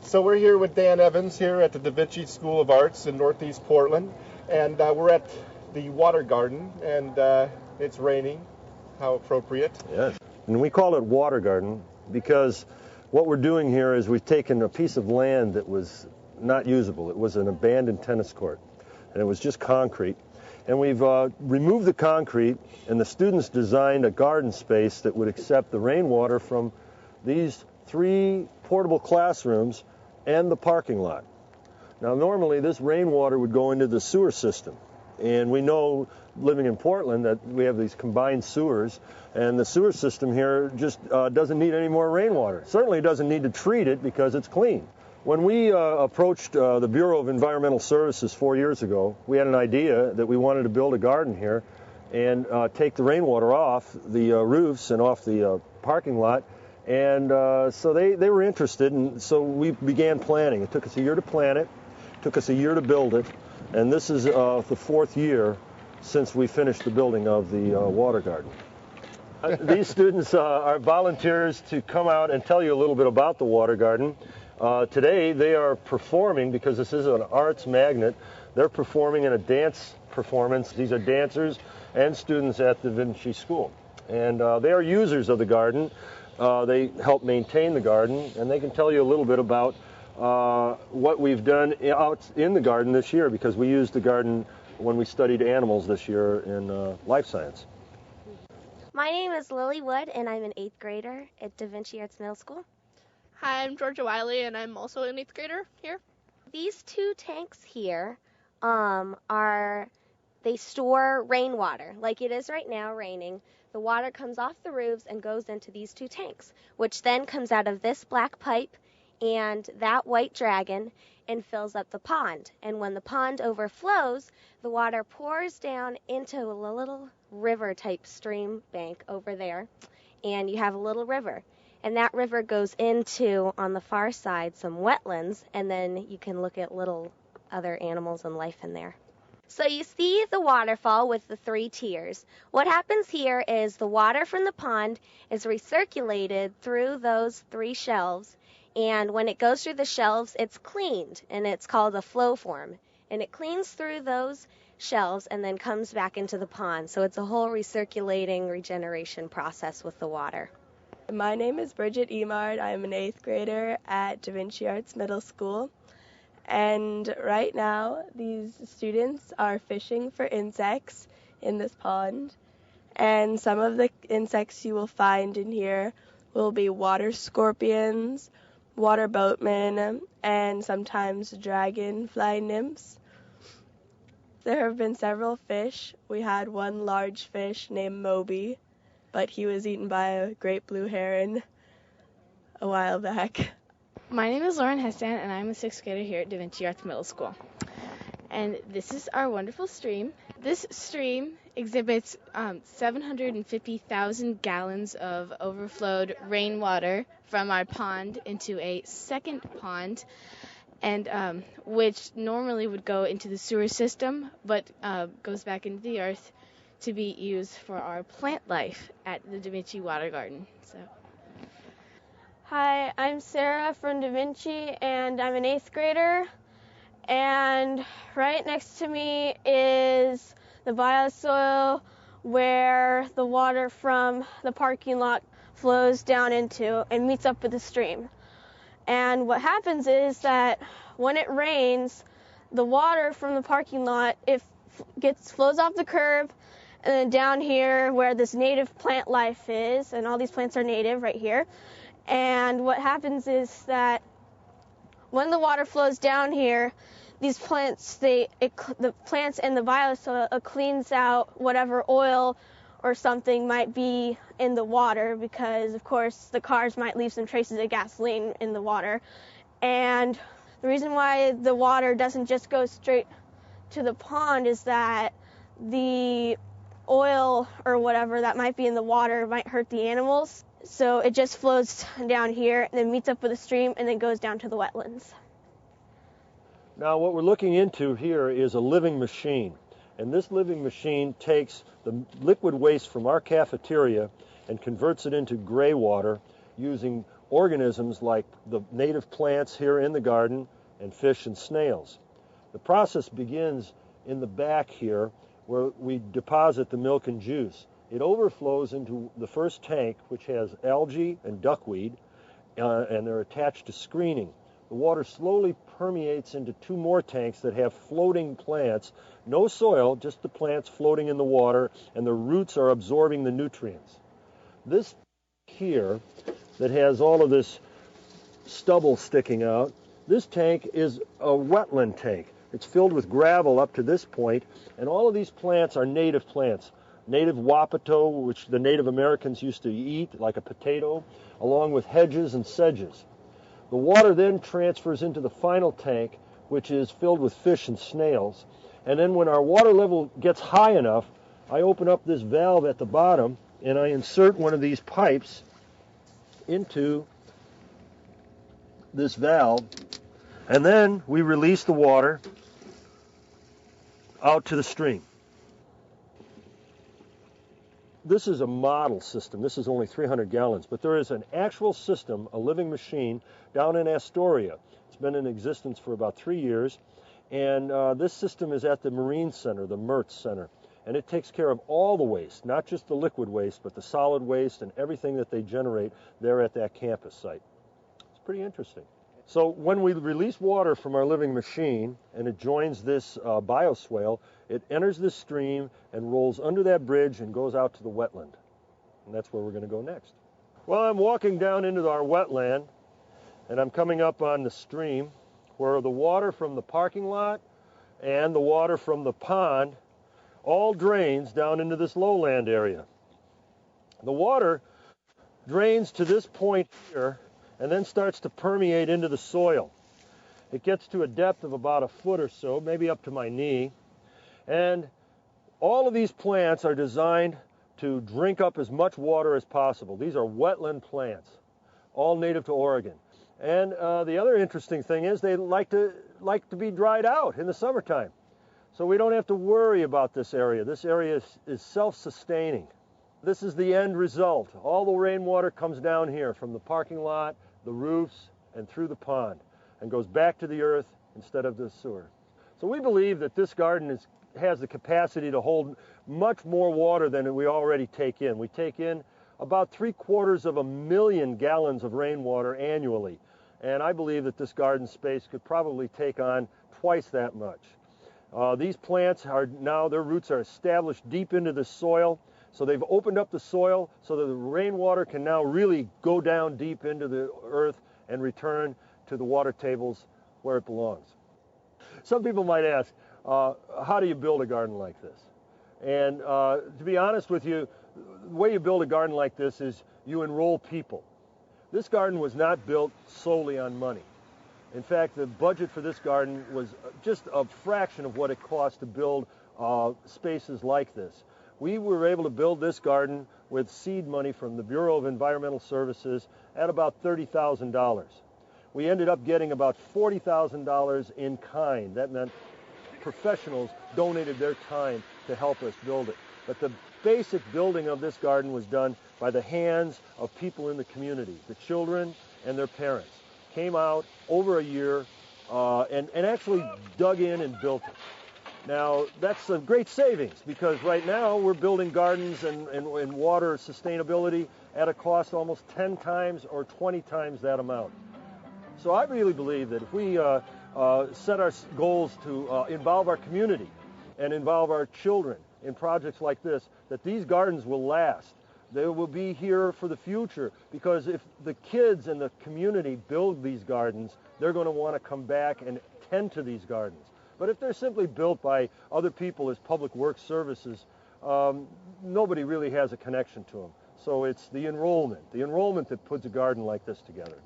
So we're here with Dan Evans here at the Da Vinci School of Arts in Northeast Portland, and we're at the Water Garden, and it's raining. How appropriate. Yes, and we call it Water Garden because what we're doing here is we've taken a piece of land that was not usable. It was an abandoned tennis court, and it was just concrete. And we've removed the concrete, and the students designed a garden space that would accept the rainwater from these 3 portable classrooms and the parking lot. Now, normally this rainwater would go into the sewer system, and we know, living in Portland, that we have these combined sewers, and the sewer system here just doesn't need any more rainwater. Certainly doesn't need to treat it because it's clean. When we approached the Bureau of Environmental Services 4 years ago, we had an idea that we wanted to build a garden here and take the rainwater off the roofs and off the parking lot. And so they were interested, and so we began planning. It took us a year to plan it, took us a year to build it, and this is the 4th year since we finished the building of the Water Garden. These students are volunteers to come out and tell you a little bit about the Water Garden. Today they are performing, because this is an arts magnet, they're performing in a dance performance. These are dancers and students at the Da Vinci School. And they are users of the garden. They help maintain the garden, and they can tell you a little bit about what we've done out in the garden this year, because we used the garden when we studied animals this year in life science. My name is Lily Wood, and I'm an 8th grader at Da Vinci Arts Middle School. Hi, I'm Georgia Wiley, and I'm also an 8th grader here. These 2 tanks here they store rainwater, like it is right now raining. The water comes off the roofs and goes into these 2 tanks, which then comes out of this black pipe and that white dragon and fills up the pond. And when the pond overflows, the water pours down into a little river-type stream bank over there, and you have a little river. And that river goes into, on the far side, some wetlands, and then you can look at little other animals and life in there. So you see the waterfall with the 3 tiers. What happens here is the water from the pond is recirculated through those 3 shelves, and when it goes through the shelves, it's cleaned, and it's called a flow form. And it cleans through those shelves and then comes back into the pond. So it's a whole recirculating regeneration process with the water. My name is Bridget Emard. I'm an 8th grader at Da Vinci Arts Middle School. And right now, these students are fishing for insects in this pond. And some of the insects you will find in here will be water scorpions, water boatmen, and sometimes dragonfly nymphs. There have been several fish. We had one large fish named Moby, but he was eaten by a great blue heron a while back. My name is Lauren Hestan, and I'm a 6th grader here at Da Vinci Arts Middle School. And this is our wonderful stream. This stream exhibits 750,000 gallons of overflowed rainwater from our pond into a second pond, and which normally would go into the sewer system, but goes back into the earth to be used for our plant life at the Da Vinci Water Garden. Hi, I'm Sarah from Da Vinci, and I'm an 8th grader. And right next to me is the bioswale where the water from the parking lot flows down into and meets up with the stream. And what happens is that when it rains, the water from the parking lot flows off the curb and then down here where this native plant life is, and all these plants are native right here. And what happens is that when the water flows down here, these plants, the plants in the bioswale cleans out whatever oil or something might be in the water, because of course the cars might leave some traces of gasoline in the water. And the reason why the water doesn't just go straight to the pond is that the oil or whatever that might be in the water might hurt the animals. So it just flows down here and then meets up with the stream and then goes down to the wetlands. Now what we're looking into here is a living machine. And this living machine takes the liquid waste from our cafeteria and converts it into gray water using organisms like the native plants here in the garden and fish and snails. The process begins in the back here where we deposit the milk and juice. It overflows into the first tank, which has algae and duckweed, and they're attached to screening. The water slowly permeates into 2 more tanks that have floating plants, no soil, just the plants floating in the water, and the roots are absorbing the nutrients. This here that has all of this stubble sticking out, this tank is a wetland tank. It's filled with gravel up to this point, and all of these plants are native plants. Native wapato, which the Native Americans used to eat, like a potato, along with hedges and sedges. The water then transfers into the final tank, which is filled with fish and snails. And then when our water level gets high enough, I open up this valve at the bottom, and I insert one of these pipes into this valve, and then we release the water out to the stream. This is a model system. This is only 300 gallons, but there is an actual system, a living machine, down in Astoria. It's been in existence for about 3 years, and this system is at the Marine Center, the Mertz Center, and it takes care of all the waste, not just the liquid waste, but the solid waste and everything that they generate there at that campus site. It's pretty interesting. So when we release water from our living machine and it joins this bioswale, it enters this stream and rolls under that bridge and goes out to the wetland. And that's where we're going to go next. Well, I'm walking down into our wetland, and I'm coming up on the stream where the water from the parking lot and the water from the pond all drains down into this lowland area. The water drains to this point here and then starts to permeate into the soil. It gets to a depth of about 1 foot or so, maybe up to my knee. And all of these plants are designed to drink up as much water as possible. These are wetland plants, all native to Oregon. And the other interesting thing is they like to be dried out in the summertime. So we don't have to worry about this area. This area is self-sustaining. This is the end result. All the rainwater comes down here from the parking lot, the roofs, and through the pond, and goes back to the earth instead of the sewer. So we believe that this garden has the capacity to hold much more water than we already take in. We take in about 750,000 gallons of rainwater annually, and I believe that this garden space could probably take on twice that much. These plants are now, their roots are established deep into the soil, so they've opened up the soil so that the rainwater can now really go down deep into the earth and return to the water tables where it belongs. Some people might ask, how do you build a garden like this? And to be honest with you, the way you build a garden like this is you enroll people. This garden was not built solely on money. In fact, the budget for this garden was just a fraction of what it cost to build spaces like this. We were able to build this garden with seed money from the Bureau of Environmental Services at about $30,000. We ended up getting about $40,000 in kind. That meant professionals donated their time to help us build it. But the basic building of this garden was done by the hands of people in the community. The children and their parents came out over a year and actually dug in and built it. Now, that's a great savings because right now we're building gardens and water sustainability at a cost almost 10 times or 20 times that amount. So I really believe that if we set our goals to involve our community and involve our children in projects like this, that these gardens will last. They will be here for the future because if the kids and the community build these gardens, they're going to want to come back and tend to these gardens. But if they're simply built by other people as public works services, nobody really has a connection to them. So it's the enrollment that puts a garden like this together.